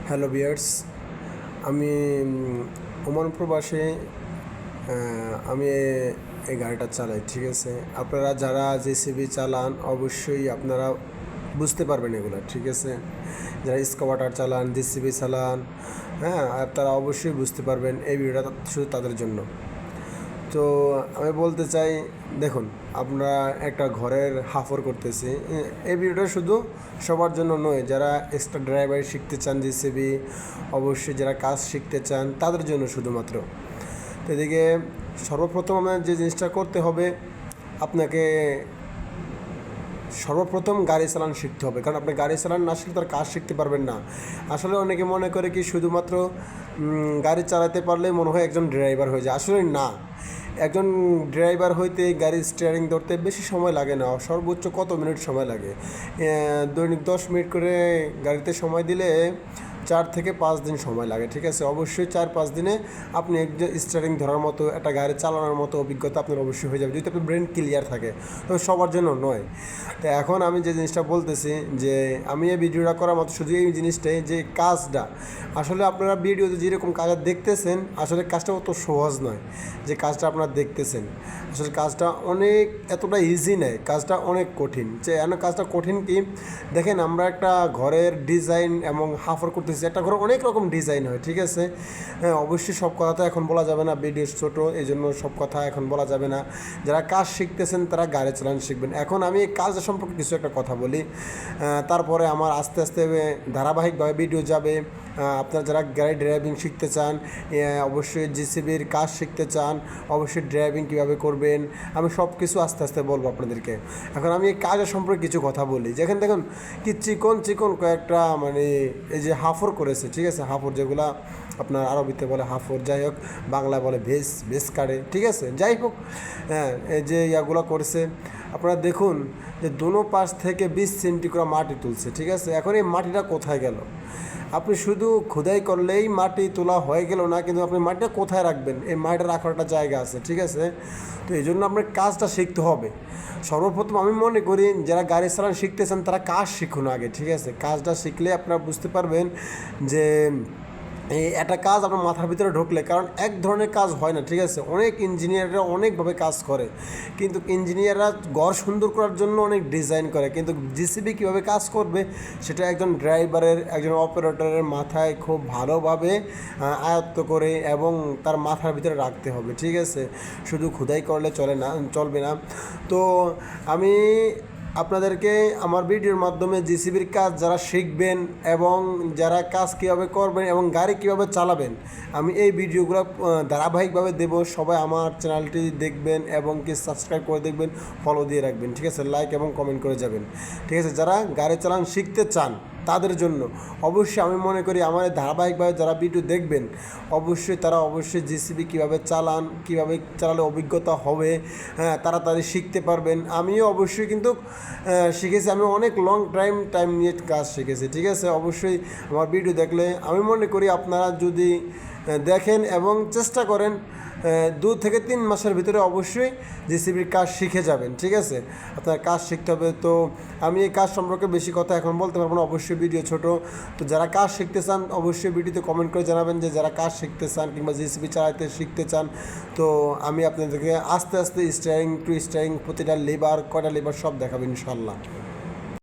Hello বিয়ার্স, আমি Oman প্রবাসে আমি এই গাড়িটা চালাই। ঠিক আছে, আপনারা যারা জেসিবি চালান অবশ্যই আপনারা বুঝতে পারবেন এগুলো। ঠিক আছে, যারা স্কাবাটার চালান, জেসিবি চালান, হ্যাঁ, আর তারা অবশ্যই বুঝতে পারবেন। এই ভিডিওটা শুধু তাদের জন্য। তো আমি বলতে চাই, দেখুন, আমরা একটা ঘরের হাফর করতেছি। এই ভিডিওটা শুধু সবার জন্য নয়, যারা এক্সট্রা ড্রাইভার শিখতে চান জেসিবি, অবশ্যই যারা কাজ শিখতে চান তাদের জন্য শুধুমাত্র। তো এদিকে সর্বপ্রথম আমাদের যে জিনিসটা করতে হবে, আপনাকে সর্বপ্রথম গাড়ি চালান শিখতে হবে। কারণ আপনি গাড়ি চালান না শিখলে তার কাজ শিখতে পারবেন না। আসলে অনেকে মনে করে কি শুধুমাত্র গাড়ি চালাতে পারলেই মনে হয় একজন ড্রাইভার হয়ে যায়। আসলে না, একজন ড্রাইভার হইতে গাড়ির স্টিয়ারিং ধরতে বেশি সময় লাগে না। সর্বোচ্চ কত মিনিট সময় লাগে? দৈনিক 10 মিনিট করে গাড়িতে সময় দিলে 4 থেকে 5 দিন সময় লাগে। ঠিক আছে, অবশ্যই 4-5 দিনে আপনি একজন স্টিয়ারিং ধরার মতো, একটা গাড়ি চালানোর মতো অভিজ্ঞতা আপনার অবশ্যই হয়ে যাবে, যদি আপনার ব্রেন ক্লিয়ার থাকে। তবে সবার জন্য নয়। তো এখন আমি যে জিনিসটা বলতেছি, যে আমি এই ভিডিওটা করার মতো শুধু এই জিনিসটাই, যে কাজটা আসলে আপনারা ভিডিওতে যেরকম কাজটা দেখতেছেন, আসলে কাজটা অত সহজ নয় যে কাজটা আপনারা দেখতেছেন। আসলে কাজটা অনেক এতটা ইজি নয়, কাজটা অনেক কঠিন। যে কাজটা কঠিন কি, দেখেন, আমরা একটা ঘরের ডিজাইন এবং হাফর করতেছি। একটা ঘরে অনেক রকম ডিজাইন হয়। ঠিক আছে, হ্যাঁ, অবশ্যই সব কথা তো এখন বলা যাবে না, ভিডিও ছোটো, এই জন্য সব কথা এখন বলা যাবে না। যারা কাজ শিখতেছেন তারা গাড়ি চালানো শিখবেন। এখন আমি এই কাজ সম্পর্কে কিছু একটা কথা বলি, তারপরে আমার আস্তে আস্তে ধারাবাহিকভাবে ভিডিও যাবে। আপনারা যারা গাড়ি ড্রাইভিং শিখতে চান, অবশ্যই জিসিবির কাজ শিখতে চান, অবশ্যই ড্রাইভিং কীভাবে করবেন, আমি সব কিছু আস্তে আস্তে বলবো আপনাদেরকে। এখন আমি এই কাজের সম্পর্কে কিছু কথা বলি। যেখানে দেখুন কি চিকন চিকন কয়েকটা, মানে এই যে হাফর করেছে। ঠিক আছে, হাফর যেগুলা আপনার আরবিতে বলে হাফর, যাই হোক, বাংলায় বলে ভেস কাটে। ঠিক আছে, যাই হোক, হ্যাঁ, এই যে ইয়াগুলো করেছে, আপনারা দেখুন যে দোনো পাশ থেকে 20 সেন্টি করে মাটি তুলছে। ঠিক আছে, এখন এই মাটিটা কোথায় গেল? আপনি শুধু খোদাই করলেই মাটি তোলা হয়ে গেল না, কিন্তু আপনি মাটিটা কোথায় রাখবেন, এই মাটিটা রাখার একটা জায়গা আছে। ঠিক আছে, তো এই জন্য আপনার কাজটা শিখতে হবে। সর্বপ্রথম আমি মনে করি যারা গাড়ি চালানো শিখতেছেন তারা কাজ শিখুন আগে। ঠিক আছে, কাজটা শিখলে আপনারা বুঝতে পারবেন যে এই একটা কাজ আপনার মাথার ভিতরে ঢুকলে, কারণ এক ধরনের কাজ হয় না। ঠিক আছে, অনেক ইঞ্জিনিয়াররা অনেকভাবে কাজ করে, কিন্তু ইঞ্জিনিয়াররা ঘর সুন্দর করার জন্য অনেক ডিজাইন করে, কিন্তু জিসিবি কীভাবে কাজ করবে সেটা একজন ড্রাইভারের, একজন অপারেটরের মাথায় খুব ভালোভাবে আয়ত্ত করে এবং তার মাথার ভিতরে রাখতে হবে। ঠিক আছে, শুধু খোদাই করলে চলবে না। তো আমি আপনাদেরকে আমার ভিডিওর মাধ্যমে জিসিবির কাজ যারা শিখবেন এবং যারা কাজ কীভাবে করবেন এবং গাড়ি কীভাবে চালাবেন, আমি এই ভিডিওগুলো ধারাবাহিকভাবে দেব। সবাই আমার চ্যানেলটি দেখবেন এবং কি সাবস্ক্রাইব করে দেখবেন, ফলো দিয়ে রাখবেন। ঠিক আছে, লাইক এবং কমেন্ট করে যাবেন। ঠিক আছে, যারা গাড়ি চালান শিখতে চান তাদের জন্য অবশ্যই আমি মনে করি আমার ধারাবাহিকভাবে যারা ভিডিও দেখবেন, অবশ্যই তারা অবশ্যই জিসিবি কীভাবে চালালে অভিজ্ঞতা হবে, হ্যাঁ, তাড়াতাড়ি শিখতে পারবেন। আমিও অবশ্যই কিন্তু শিখেছি, আমি অনেক লং টাইম নিয়ে কাজ শিখেছি। ঠিক আছে, অবশ্যই আমার ভিডিও দেখলে আমি মনে করি আপনারা যদি দেখেন এবং চেষ্টা করেন, 2 থেকে 3 মাসের ভিতরে অবশ্যই জেসিবির কাজ শিখে যাবেন। ঠিক আছে, আপনার কাজ শিখতে হবে। তো আমি এই কাজ সম্পর্কে বেশি কথা এখন বলতে পারবো না, অবশ্যই ভিডিও ছোটো। তো যারা কাজ শিখতে চান অবশ্যই ভিডিওতে কমেন্ট করে জানাবেন যে যারা কাজ শিখতে চান কিংবা জেসিবি চালাতে শিখতে চান। তো আমি আপনাদেরকে আস্তে আস্তে স্টিয়ারিং প্রতিটা লিভার, কয়টা লিভার সব দেখাবো ইনশাল্লাহ।